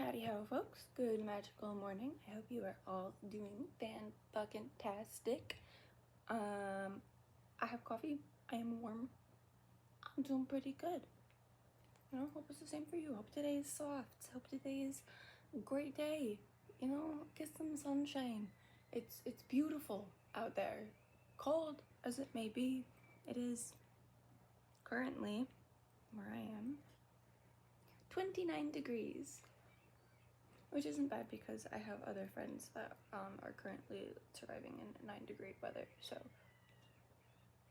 Howdy ho, folks. Good magical morning. I hope you are all doing fan-fucking-tastic. I have coffee. I am warm. I'm doing pretty good. You know, hope it's the same for you. Hope today is soft. Hope today is a great day. You know, get some sunshine. It's beautiful out there. Cold as it may be, it is currently, where I am, 29 degrees. Which isn't bad because I have other friends that are currently surviving in 9-degree weather, so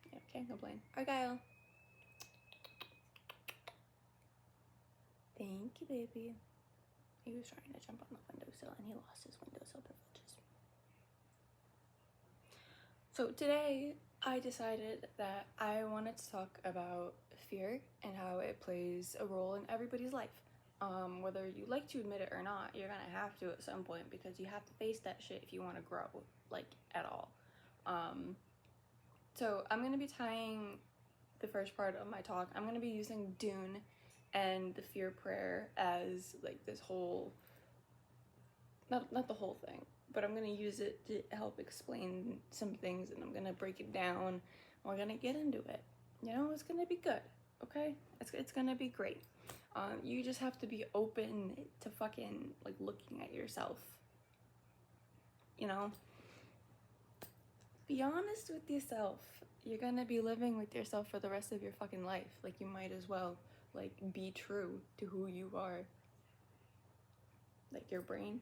yeah, can't complain. Argyle. Thank you, baby. He was trying to jump on the windowsill and he lost his windowsill privileges. So today I decided that I wanted to talk about fear and how it plays a role in everybody's life. Whether you like to admit it or not, you're gonna have to at some point because you have to face that shit if you want to grow, like, at all. So I'm gonna be tying the first part of my talk. I'm gonna be using Dune and the fear prayer as like this whole, not the whole thing, but I'm gonna use it to help explain some things, and I'm gonna break it down. We're gonna get into it. You know, it's gonna be good. Okay, it's gonna be great. You just have to be open to fucking, like, looking at yourself. You know? Be honest with yourself. You're gonna be living with yourself for the rest of your fucking life. Like, you might as well, like, be true to who you are. Like, your brain,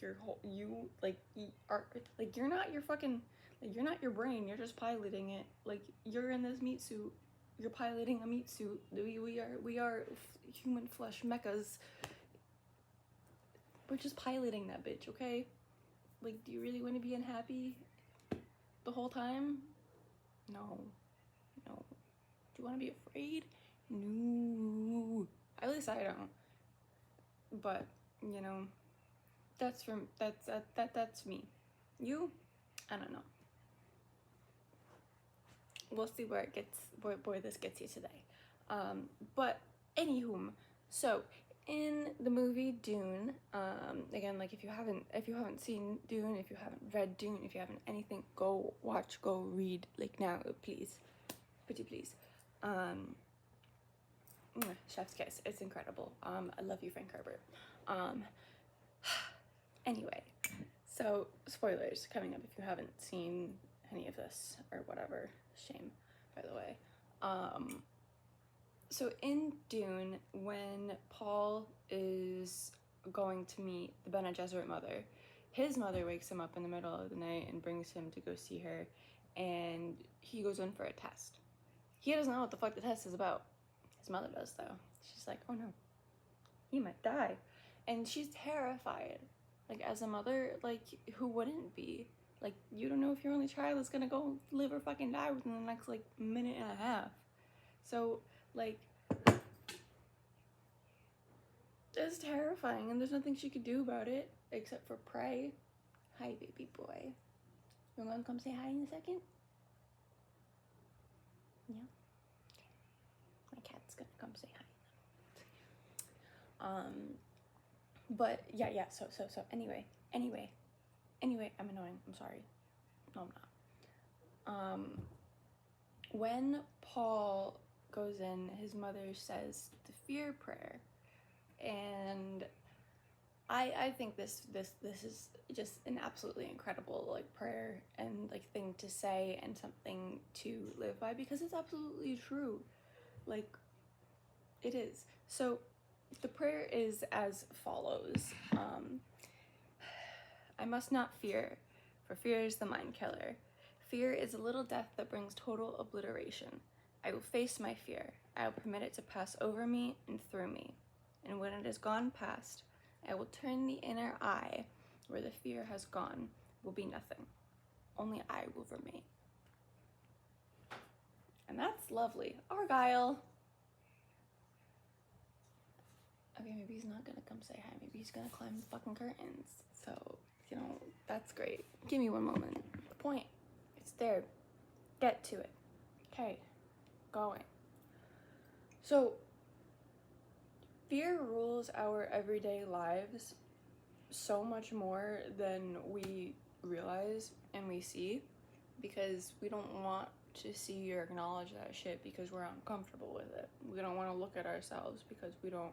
your whole, you, like, are, like, you're not your fucking, like, you're not your brain, you're just piloting it. Like, you're in this meat suit. You're piloting a meat suit. We are human flesh mechas. We're just piloting that bitch, okay? Like, do you really want to be unhappy the whole time? No. Do you want to be afraid? No. At least I don't. But, you know, that's me. You? I don't know. We'll see where it gets, where this gets you today. But anywho, so in the movie Dune, again, like, if you haven't seen Dune, if you haven't read Dune, if you haven't anything, go watch, go read, like, now, please, pretty please. Chef's kiss, it's incredible. I love you, Frank Herbert. Anyway, so spoilers coming up if you haven't seen any of this or whatever. Shame, by the way. So in Dune, when Paul is going to meet the Bene Gesserit mother, his mother wakes him up in the middle of the night and brings him to go see her, and he goes in for a test. He doesn't know what the fuck the test is about. His mother does, though. She's like, oh no, he might die. And she's terrified. Like, as a mother, like, who wouldn't be? Like, you don't know if your only child is gonna go live or fucking die within the next, like, minute and a half. So, like, it's terrifying, and there's nothing she could do about it except for pray. Hi, baby boy. You wanna come say hi in a second? Yeah? Okay. My cat's gonna come say hi. But, yeah, so, anyway, I'm annoying, I'm sorry. No, I'm not. When Paul goes in, his mother says the fear prayer, and I think this is just an absolutely incredible, like, prayer and, like, thing to say and something to live by, because it's absolutely true. Like, it is. So the prayer is as follows. I must not fear, for fear is the mind killer. Fear is a little death that brings total obliteration. I will face my fear. I will permit it to pass over me and through me. And when it has gone past, I will turn the inner eye, where the fear has gone, will be nothing. Only I will remain. And that's lovely. Argyle! Okay, maybe he's not gonna come say hi. Maybe he's gonna climb the fucking curtains. So, you know, that's great. Give me one moment. The point. It's there. Get to it. Okay. Going. So, fear rules our everyday lives so much more than we realize and we see, because we don't want to see or acknowledge that shit because we're uncomfortable with it. We don't want to look at ourselves because we don't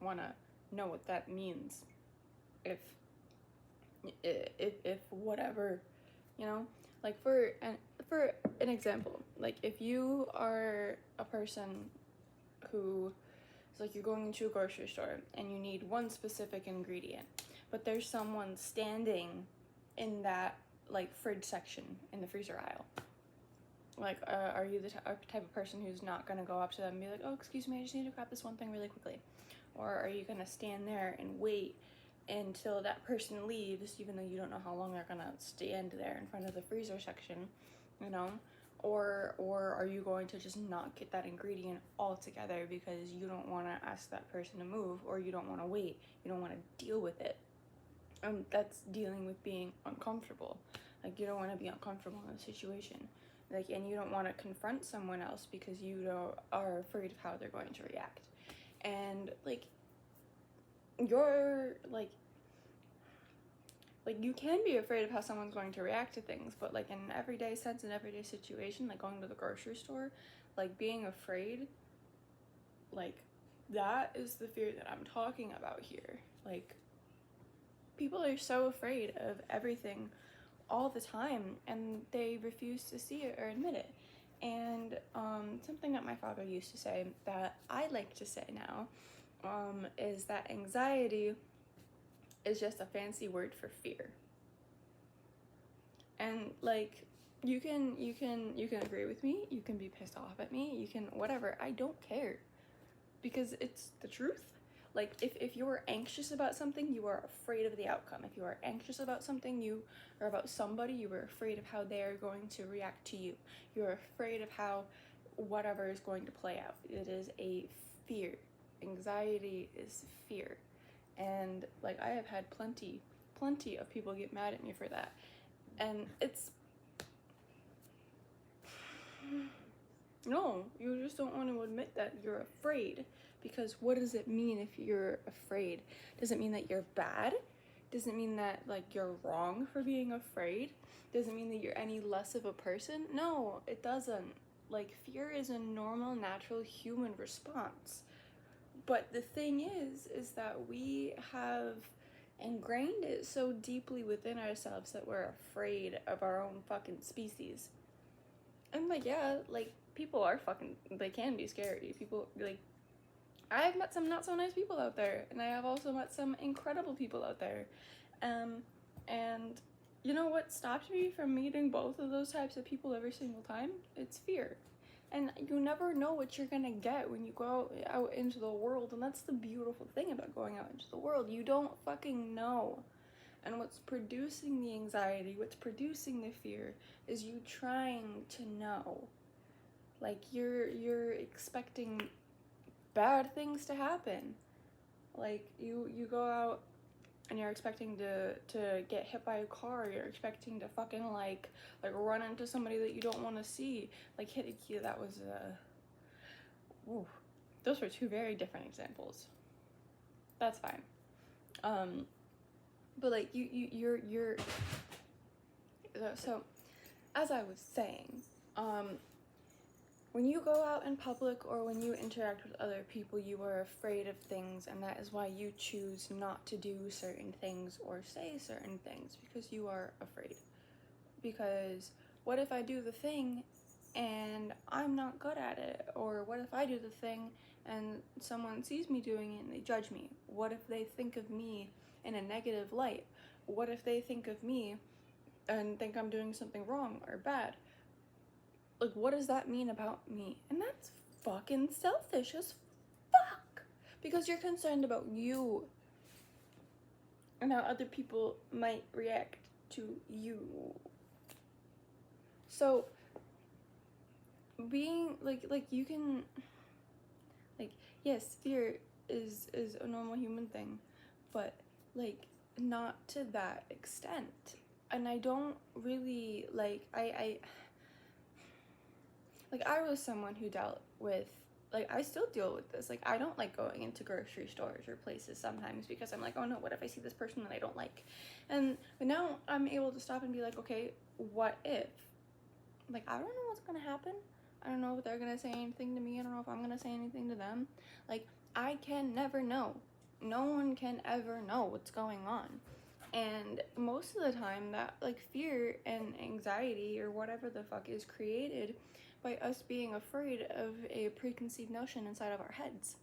want to know what that means. If whatever, you know, like for an example, like if you are a person who is like, you're going into a grocery store and you need one specific ingredient, but there's someone standing in that like fridge section in the freezer aisle. Like, are you the type of person who's not gonna go up to them and be like, oh, excuse me, I just need to grab this one thing really quickly? Or are you gonna stand there and wait until that person leaves, even though you don't know how long they're gonna stand there in front of the freezer section, you know? Or are you going to just not get that ingredient altogether because you don't want to ask that person to move, or you don't want to wait, you don't want to deal with it? That's dealing with being uncomfortable. Like, you don't want to be uncomfortable in a situation. Like, and you don't want to confront someone else because you are afraid of how they're going to react. And like, you're like you can be afraid of how someone's going to react to things, but like in an everyday sense, in everyday situation, like going to the grocery store, like being afraid, like that is the fear that I'm talking about here. Like, people are so afraid of everything all the time, and they refuse to see it or admit it. And something that my father used to say that I like to say now is that anxiety is just a fancy word for fear. And like, you can agree with me, you can be pissed off at me, you can whatever, I don't care, because it's the truth. Like, if you're anxious about something, you are afraid of the outcome. If you are anxious about something, or about somebody, you are afraid of how they're going to react to you. You're afraid of how whatever is going to play out. It is a fear. Anxiety is fear. And like, I have had plenty of people get mad at me for that. And it's, no, you just don't want to admit that you're afraid. Because what does it mean if you're afraid? Does it mean that you're bad? Does it mean that like you're wrong for being afraid? Does it mean that you're any less of a person? No, it doesn't. Like, fear is a normal, natural human response. But the thing is that we have ingrained it so deeply within ourselves that we're afraid of our own fucking species. And like, yeah, like, people are fucking, they can be scary. People, like, I've met some not so nice people out there, and I have also met some incredible people out there. And you know what stopped me from meeting both of those types of people every single time? It's fear. And you never know what you're gonna get when you go out into the world, and that's the beautiful thing about going out into the world. You don't fucking know. And what's producing the anxiety, what's producing the fear, is you trying to know. Like, you're expecting bad things to happen. Like, you go out and you're expecting to get hit by a car, you're expecting to fucking like run into somebody that you don't want to see, like hit a key. That was those were two very different examples. That's fine. But like, you're so as I was saying, when you go out in public or when you interact with other people, you are afraid of things, and that is why you choose not to do certain things or say certain things, because you are afraid. Because what if I do the thing and I'm not good at it? Or what if I do the thing and someone sees me doing it and they judge me? What if they think of me in a negative light? What if they think of me and think I'm doing something wrong or bad? Like, what does that mean about me? And that's fucking selfish as fuck. Because you're concerned about you and how other people might react to you. So, being, like you can, like, yes, fear is a normal human thing, but, like, not to that extent. And I don't really, like, I was someone who dealt with like, I still deal with this. Like, I don't like going into grocery stores or places sometimes because I'm like, oh no, what if I see this person that I don't like? But now I'm able to stop and be like, okay, what if? Like, I don't know what's gonna happen. I don't know if they're gonna say anything to me. I don't know if I'm gonna say anything to them. Like, I can never know. No one can ever know what's going on. And most of the time, that, like, fear and anxiety or whatever the fuck is created by us being afraid of a preconceived notion inside of our heads.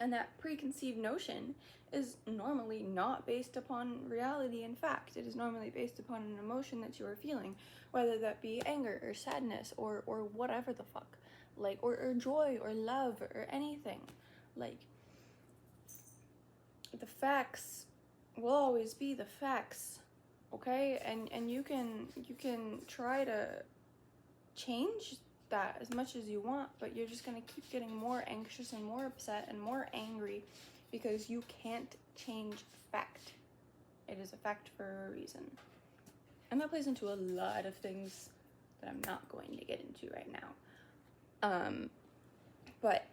And that preconceived notion is normally not based upon reality and fact. It is normally based upon an emotion that you are feeling, whether that be anger or sadness or whatever the fuck. Like, or joy or love or anything. Like, the facts will always be the facts, okay? And you can try to change that as much as you want, but you're just gonna keep getting more anxious and more upset and more angry because you can't change fact. It is a fact for a reason. And that plays into a lot of things that I'm not going to get into right now. But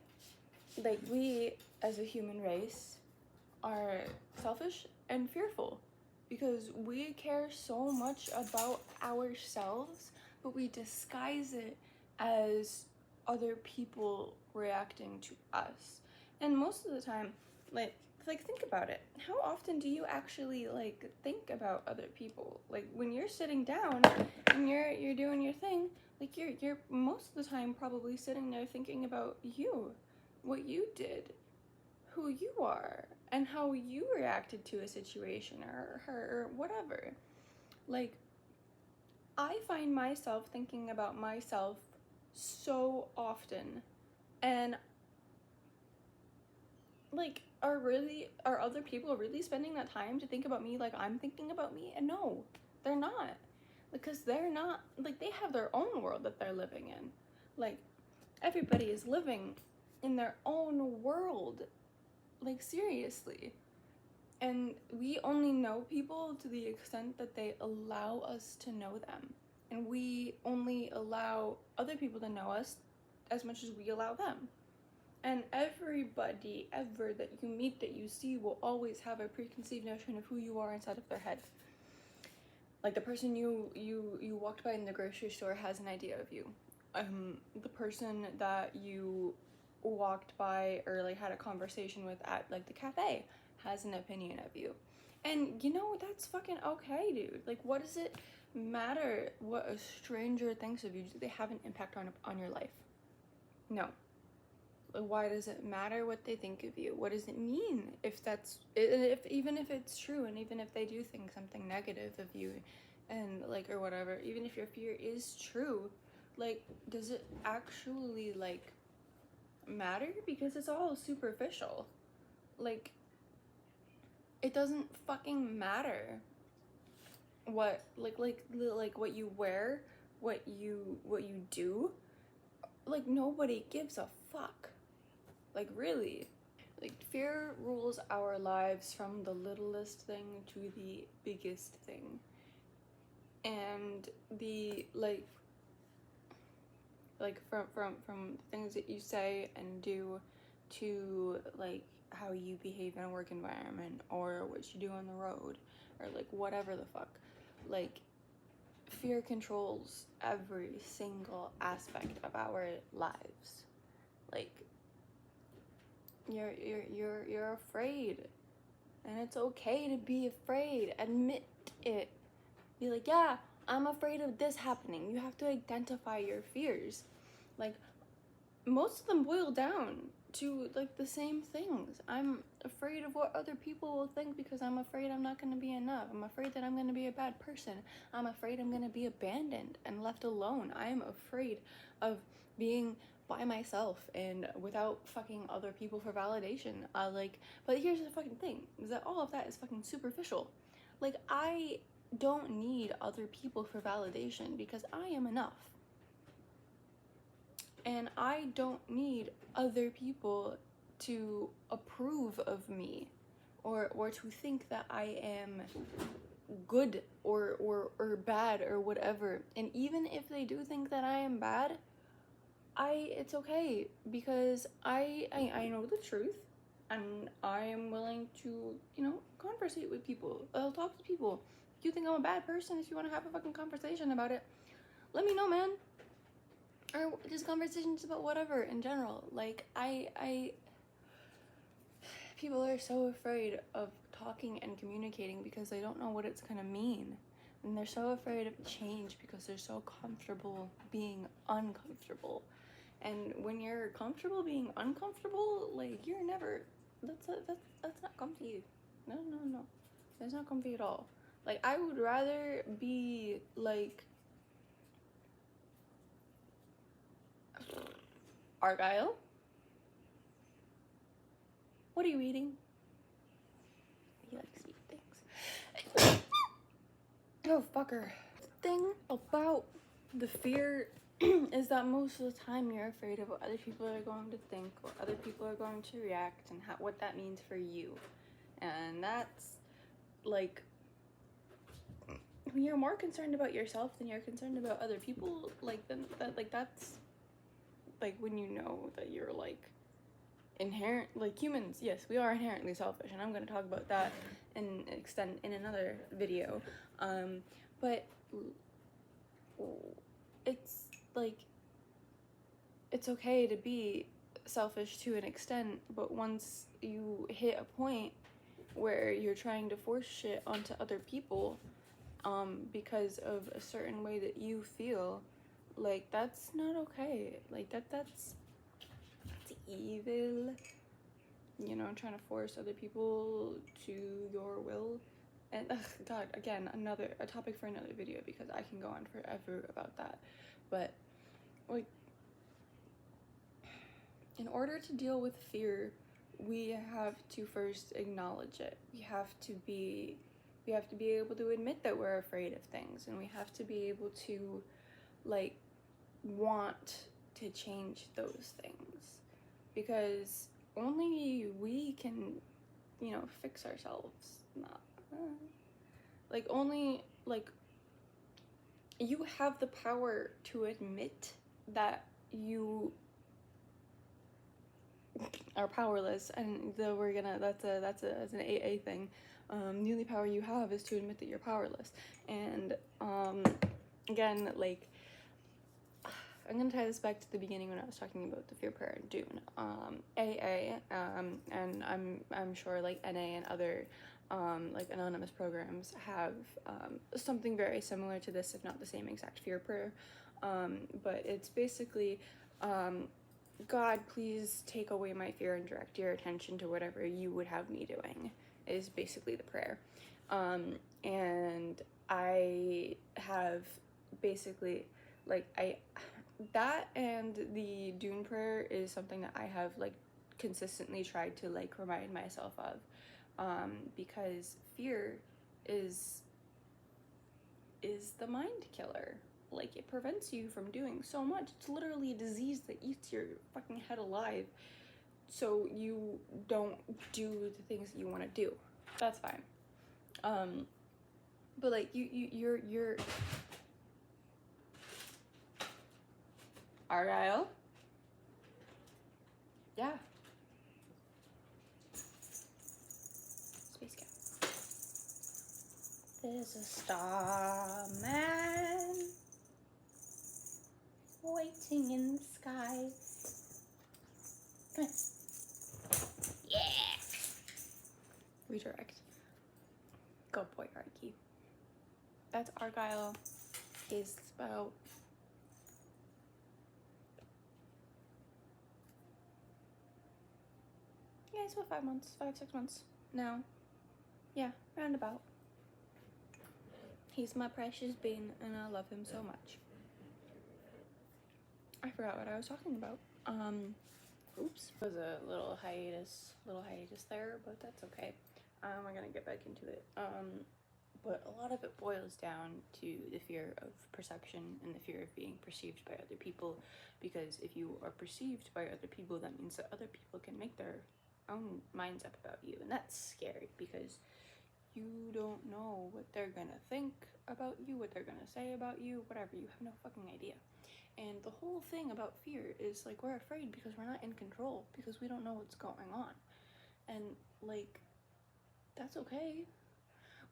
like, we as a human race are selfish and fearful because we care so much about ourselves, but we disguise it as other people reacting to us. And most of the time, like think about it. How often do you actually like think about other people? Like, when you're sitting down and you're doing your thing, like, you're most of the time probably sitting there thinking about you, what you did, who you are, and how you reacted to a situation or her or whatever. Like, I find myself thinking about myself so often, and like, are other people really spending that time to think about me like I'm thinking about me? And no, they're not, because they're not, like, they have their own world that they're living in. Like, everybody is living in their own world, like, seriously. And we only know people to the extent that they allow us to know them. And we only allow other people to know us as much as we allow them. And everybody ever that you meet, that you see, will always have a preconceived notion of who you are inside of their head. Like, the person you walked by in the grocery store has an idea of you. The person that you walked by or like had a conversation with at like the cafe has an opinion of you. And you know, that's fucking okay, dude. Like, what does it matter what a stranger thinks of you? Do they have an impact on your life? No. Why does it matter what they think of you? What does it mean even if it's true, and even if they do think something negative of you, and like, or whatever, even if your fear is true, like, does it actually like matter? Because it's all superficial. Like, it doesn't fucking matter what like what you wear, what you do. Like, nobody gives a fuck. Like, really. Like, fear rules our lives from the littlest thing to the biggest thing. And the like from things that you say and do to like how you behave in a work environment or what you do on the road or like whatever the fuck. Like, fear controls every single aspect of our lives. Like, you're afraid, and it's okay to be afraid. Admit it. Be like, yeah, I'm afraid of this happening. You have to identify your fears. Like, most of them boil down to like the same things. I'm afraid of what other people will think because I'm afraid I'm not going to be enough. I'm afraid that I'm going to be a bad person. I'm afraid I'm going to be abandoned and left alone. I'm afraid of being by myself and without fucking other people for validation. But here's the fucking thing, is that all of that is fucking superficial. Like, I don't need other people for validation because I am enough. And I don't need other people to approve of me or to think that I am good or bad or whatever. And even if they do think that I am bad, it's okay, because I know the truth, and I am willing to, you know, conversate with people. I'll talk to people. If you think I'm a bad person, if you want to have a fucking conversation about it, let me know, man. Or just conversations about whatever in general. Like, people are so afraid of talking and communicating because they don't know what it's gonna mean. And they're so afraid of change because they're so comfortable being uncomfortable. And when you're comfortable being uncomfortable, like, you're never, that's not comfy. No. That's not comfy at all. Like, I would rather be, like, Argyle? What are you eating? He likes to eat things. Oh, fucker. The thing about the fear is that most of the time you're afraid of what other people are going to think, or other people are going to react, and what that means for you. And that's, like, when you're more concerned about yourself than you're concerned about other people, like, then that's, like, when you know that you're, like, inherent, like, humans, yes, we are inherently selfish, and I'm going to talk about that and extend in another video. But it's, like, it's okay to be selfish to an extent, but once you hit a point where you're trying to force shit onto other people, because of a certain way that you feel, like, that's not okay. Like, that's evil. You know, trying to force other people to your will. And God, again, a topic for another video, because I can go on forever about that. But, like, in order to deal with fear, we have to first acknowledge it. We have to be able to admit that we're afraid of things, and we have to be able to, like, want to change those things, because only we can, you know, fix ourselves. Like, only, like, you have the power to admit that you are powerless, and though that's an AA thing. The only power you have is to admit that you're powerless. And again, like, I'm gonna tie this back to the beginning when I was talking about the fear prayer in Dune. AA, and I'm sure, like, NA and other like anonymous programs have something very similar to this, if not the same exact fear prayer. But it's basically, God, please take away my fear and direct your attention to whatever you would have me doing, is basically the prayer. And I have basically, like, that and the Dune prayer is something that I have, like, consistently tried to, like, remind myself of, because fear is the mind killer. Like, it prevents you from doing so much. It's literally a disease that eats your fucking head alive, so you don't do the things that you want to do. That's fine. But, like, you're Argyle? Yeah. Space Cat. There's a starman waiting in the sky. Come on. Yeah! Redirect. Good boy, Arky. That's Argyle. He's about... yeah, he's about 5, 6 months now. Yeah, roundabout. He's my precious bean, and I love him so much. I forgot what I was talking about. Oops. It was a little hiatus there, but that's okay. We're gonna get back into it. But a lot of it boils down to the fear of perception and the fear of being perceived by other people, because if you are perceived by other people, that means that other people can make their own minds up about you, and that's scary, because you don't know what they're gonna think about you, what they're gonna say about you, whatever. You have no fucking idea. And the whole thing about fear is like we're afraid because we're not in control, because we don't know what's going on. And like, that's okay.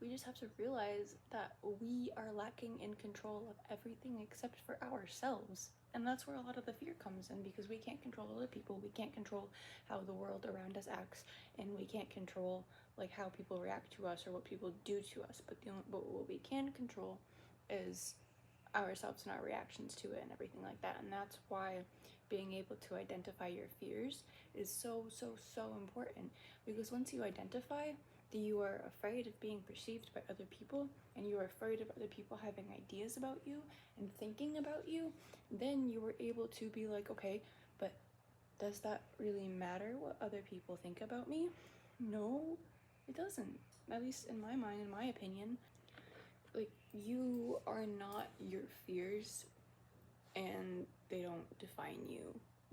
We just have to realize that we are lacking in control of everything except for ourselves. And that's where a lot of the fear comes in, because we can't control other people, we can't control how the world around us acts, and we can't control like how people react to us or what people do to us. But what we can control is ourselves and our reactions to it and everything like that. And that's why being able to identify your fears is so important, because once you identify that you are afraid of being perceived by other people, and you are afraid of other people having ideas about you and thinking about you, then you were able to be like, okay, but does that really matter what other people think about me? No, it doesn't. At least in my mind, in my opinion. Like, you are not your fears, and they don't define you.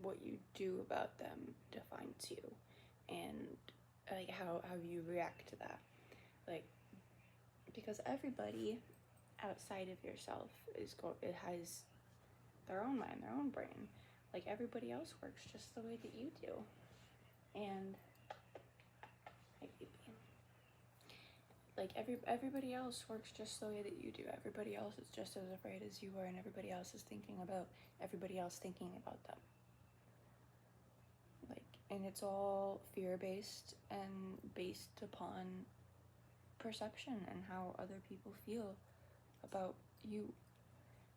What you do about them defines you, and like how you react to that. Like, because everybody outside of yourself it has their own mind, their own brain. Like, everybody else works just the way that you do. And like everybody else works just the way that you do. Everybody else is just as afraid as you are, and everybody else is thinking about everybody else thinking about them. Like, and it's all fear-based and based upon perception and how other people feel about you.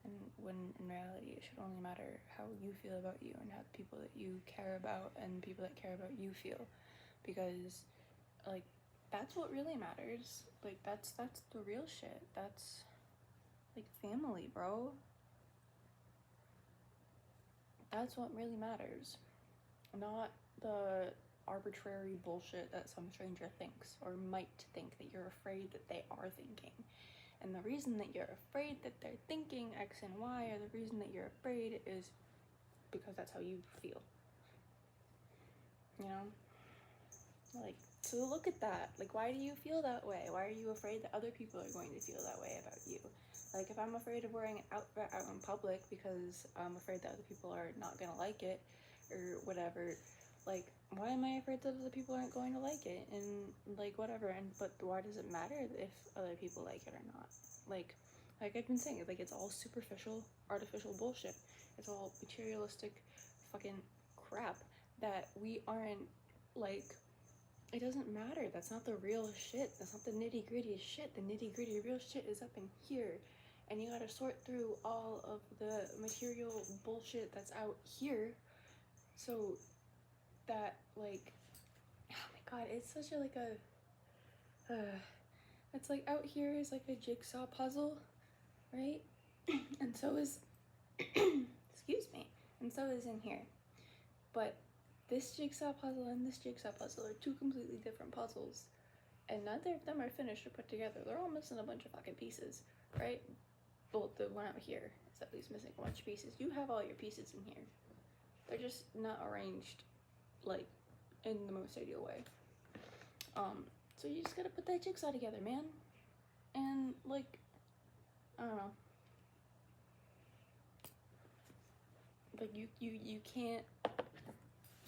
And when in reality it should only matter how you feel about you, and how the people that you care about and people that care about you feel. Because like, that's what really matters. Like, that's the real shit. That's like family, bro. That's what really matters. Not the arbitrary bullshit that some stranger thinks or might think that you're afraid that they are thinking. And the reason that you're afraid that they're thinking X and Y, or the reason that you're afraid is because that's how you feel. You know? Like, so look at that. Like, why do you feel that way? Why are you afraid that other people are going to feel that way about you? Like, if I'm afraid of wearing an outfit out in public because I'm afraid that other people are not gonna like it, or whatever, like, why am I afraid that other people aren't going to like it? And like, whatever. And but why does it matter if other people like it or not? Like I've been saying, like, it's all superficial, artificial bullshit. It's all materialistic fucking crap that we aren't, like, it doesn't matter. That's not the real shit. That's not the nitty-gritty shit. The nitty-gritty real shit is up in here. And you gotta sort through all of the material bullshit that's out here, so that, like, oh my god, it's such a, like, it's like out here is like a jigsaw puzzle, right? And so is, excuse me, and so is in here. But this jigsaw puzzle and this jigsaw puzzle are two completely different puzzles, and neither of them are finished or put together. They're all missing a bunch of fucking pieces, right? Well, the one out here is at least missing a bunch of pieces. You have all your pieces in here. They're just not arranged, like, in the most ideal way. So you just gotta put that jigsaw together, man. And, like, I don't know. Like, you can't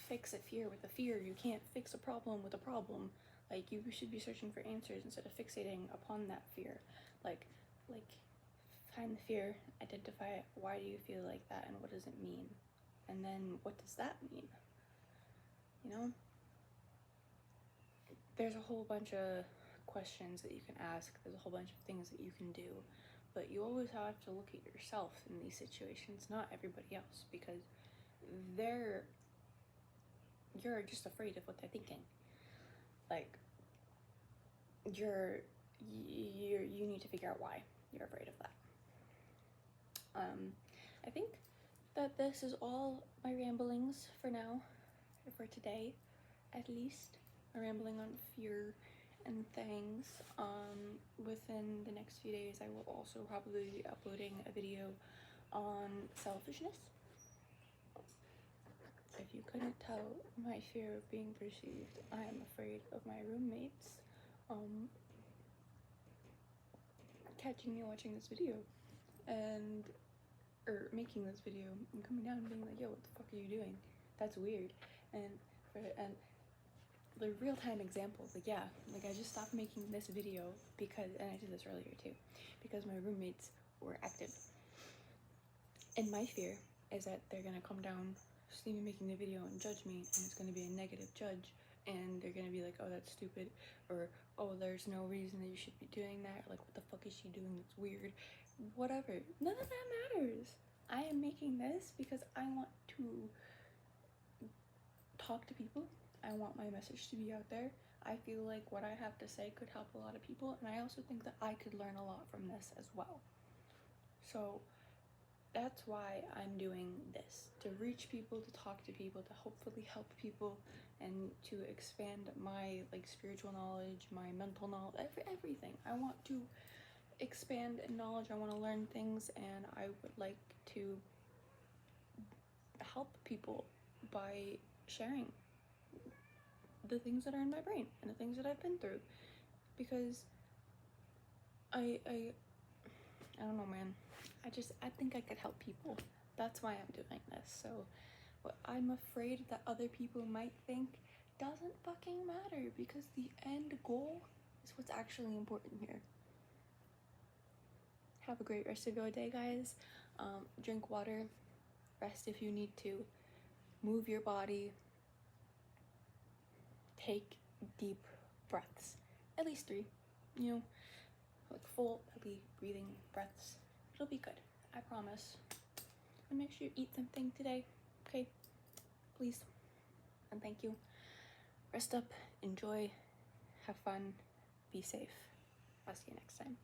fix a fear with a fear. You can't fix a problem with a problem. Like, you should be searching for answers instead of fixating upon that fear. Like, find the fear, identify it. Why do you feel like that, and what does it mean? And then, what does that mean? You know? There's a whole bunch of questions that you can ask. There's a whole bunch of things that you can do. But you always have to look at yourself in these situations, not everybody else, because you're just afraid of what they're thinking. Like, you need to figure out why you're afraid of that. I think that this is all my ramblings for now, for today, at least. I'm rambling on fear and things. Within the next few days, I will also probably be uploading a video on selfishness. If you couldn't tell, my fear of being perceived, I am afraid of my roommates catching me watching this video. And or making this video and coming down and being like, yo, what the fuck are you doing? That's weird. And the real-time examples, like, yeah, like I just stopped making this video because, and I did this earlier too, because my roommates were active. And my fear is that they're gonna come down, see me making the video and judge me, and it's gonna be a negative judge, and they're gonna be like, oh, that's stupid, or oh, there's no reason that you should be doing that, like, what the fuck is she doing that's weird, whatever. None of that matters. I am making this because I want to talk to people. I want my message to be out there. I feel like what I have to say could help a lot of people, and I also think that I could learn a lot from this as well. So that's why I'm doing this, to reach people, to talk to people, to hopefully help people, and to expand my like spiritual knowledge, my mental knowledge, everything. I want to expand in knowledge. I want to learn things, and I would like to help people by sharing the things that are in my brain and the things that I've been through, because I don't know, man. I think I could help people. That's why I'm doing this. So what I'm afraid that other people might think doesn't fucking matter, because the end goal is what's actually important here. Have a great rest of your day, guys. Drink water, rest if you need to, move your body, take deep breaths, at least 3, you know, like full belly breathing breaths. It'll be good, I promise. And make sure you eat something today, okay? Please. And thank you. Rest up, enjoy, have fun, be safe. I'll see you next time.